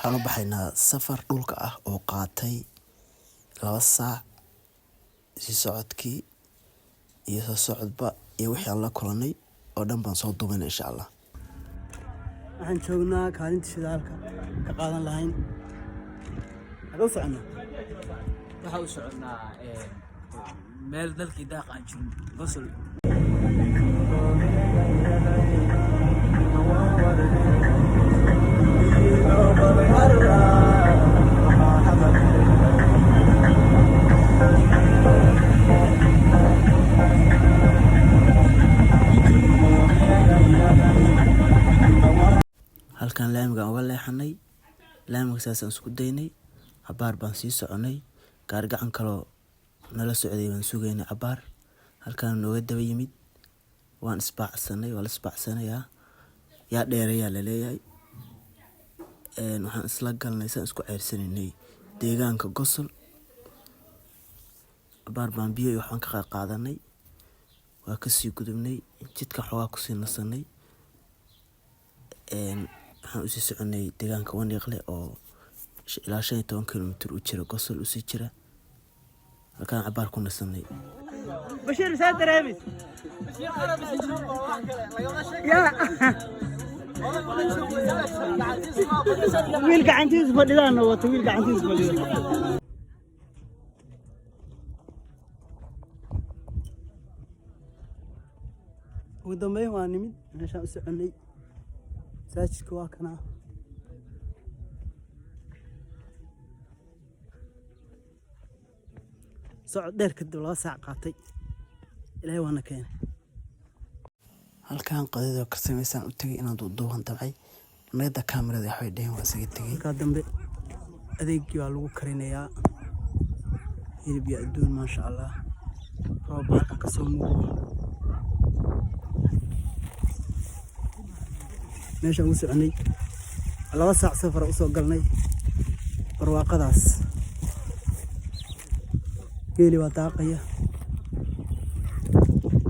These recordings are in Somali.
waxaan u baxaynaa safar dhulka ah oo qaatay 2 saac si socodkii iyo soo socodba iyo wixii aan la kulanay oo dhan baan soo duubaynaa insha Allah. waxaan joognaa kaalinta shidaalka ka qaadan lahayn hadoo socona waxa u soconnaa meel dalkii daaq aan jirin basal halkan laamiga uga leexanay laamiga saasaan isku daynay cabaar baan sii soconay gaar gacan kale nala socday baan sugaynay cabaar halkan nooga daba yimid waan isbaacsanay waa la isbaacsanayaa yaa dheerayaa la leeyahay waxaan isla galnay saan isku ceyrsanay deegaanka Gosol cabaar baan biyo iyo waxaan ka qaadanay waa ka sii gudubnay jidka xogaa ku sii nasanay waxaan u sii soconay deegaanka Waniiqle oo ilaa 15 kilomitir u jira Gosol u sii jira halkaan cabaar ku nasanay bashir saad dareemis ya wiil gacantiis fadhidaan wato wiil gacantiis fadhidaan ugu dambeyn waa nimid meeshaan u soconay masaajidka waa kana socod dheer kadib 2 saac qaatay ilaahay waana keenay halkaan qadada ka sameysaan u tagay inaan duuban dabcay nayda kaamirada waxay dhaheen waa isaga tagay ka dambe adeegii waa lagu karinayaa hilib iyo adduun ma sha Allah roob halka ka soo muuqdo meesha uu soconay 2 saac safar u soo galnay barwaaqadaas geeli waa daaqaya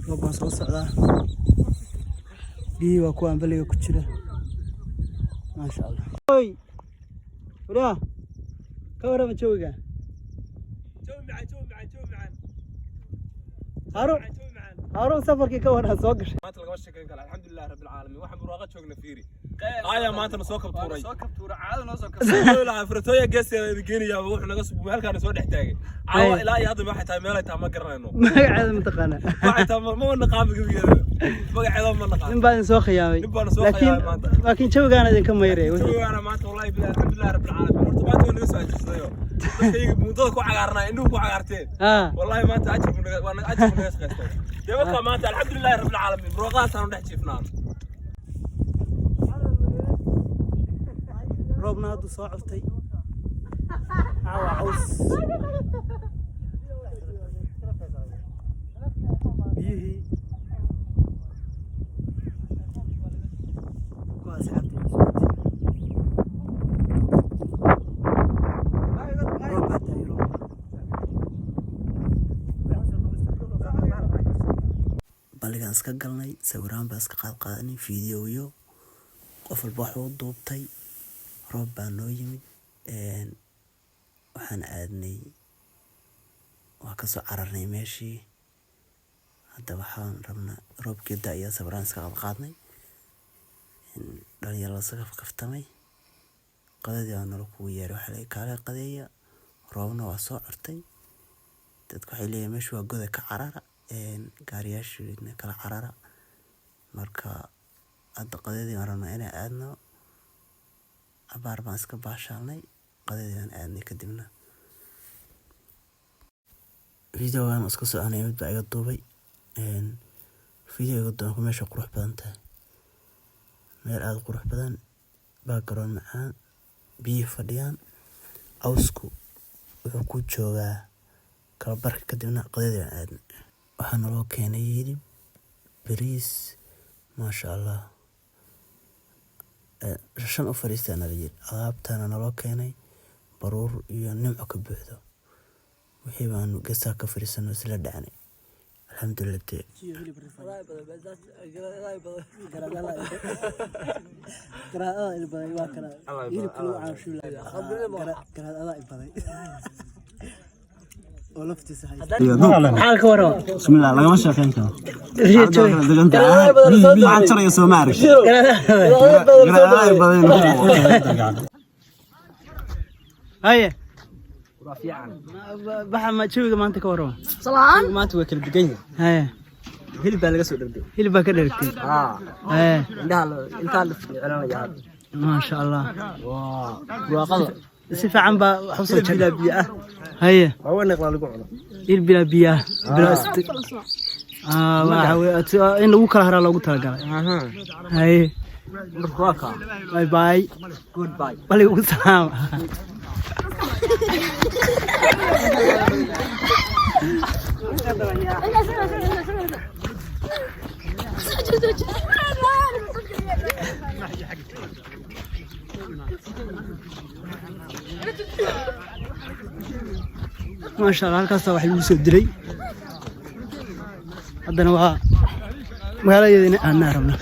roobaan soo socdaa biyihii waa kuwaan baliga ku jira ma sha Allah oy waraa ka warama jooga هارون سفركي كون سوق ما تلقى وشك الحمد لله رب العالمين واحد مراقه جوجنا فيري ما انت نسو كبتوري عاد نسو كبتوري لا فرتويا قيس غينيا وحنا نغا سو مالكان سو دحتاغي عاوا الى يا هذا ما حتى ميلتا ما قرنينو magaceeda ma taqaana حتى ما نقام قبيله magaceeda ma naqaan in baan soo khiyaamay laakiin jawgaan idin ka mayray jawgaan maanta wallahi bilaa الحمد لله رب العالمين horta maanta waan soo ajisnayo dadkayga mudada ku cagaarnaa indhuhu ku cagaarteen wallahi maanta ajib waan ajib naga shaqeystay deeqa maanta الحمد لله رب العالمين روقaasaan dhex jiifnaan roobna hadu soo coftay caawa caws biyihii ku asxaabtay baligaan iska galnay sawiraan baan iska qaadanay fiidiyoyo qof walba wuxuu duubtay roob baa noo yimid waxaan aadnay waa ka soo cararnay meeshii hadda waxaan rabnaa roobkii da'aya sawiraan iska qaadnay dhalinyaro la soo kaftamay qadadii aan nala kugu yeeray waxa la kaalay qadeeya roobna waa soo cortay dadku waxay leeyihiin meeshu waa goda ka carara gaariyaashina kala carara marka hadda qadadii aan rabnaa inaan aadno cabaar baan iska baashaalnay qadadii aan aadnay kadibna videogan iska soconay mid baa iga duubay videoga doonku meesha qurux badan tahay meel aad qurux badan background macaan biyo fadhiyaan cawsku wuxuu ku joogaa kala barka kadibna qadadii aan aadnay waxaa naloo keenay hilib bariis ma sha Allah shan u fariistaan la yiri alaabtana naloo keenay baruur iyo nimco ka buuxdo wixii baan geesaha ka fariisano isla dhacanay alxamdulilah dee maxaa ka warama bismillah lagama shaqeyn karo waxaan jaraya soo ma arag haye baxa ma jawiga maanta ka warama salaan maanta waa kala dugan yahay haye hilib baa laga soo dhargay hilib baa ka dhergtay haye intaa la fiicinaya maasha allah waaqada si fiican baa wax u soo bila biyo ah haye waa wana qala lagu cuno hilib bila biyo bila waxa in lagu kala haraa loogu talagalay haye marka bye bye goodbye bali ugu salaam ما شاء الله halkaas waxa lagu soo dilay hadana waa magaaladayna aan aragno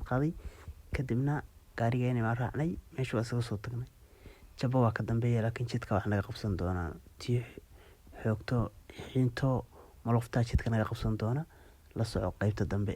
qaaday kadibna gaarigeena ma raacnay meesha waa soo tagnay jabba waa ka dambeeyay laakiin jidka wax naga qabsan doona tii xoogto xiinto malofta jidka naga qabsan doona la soco qaybta dambe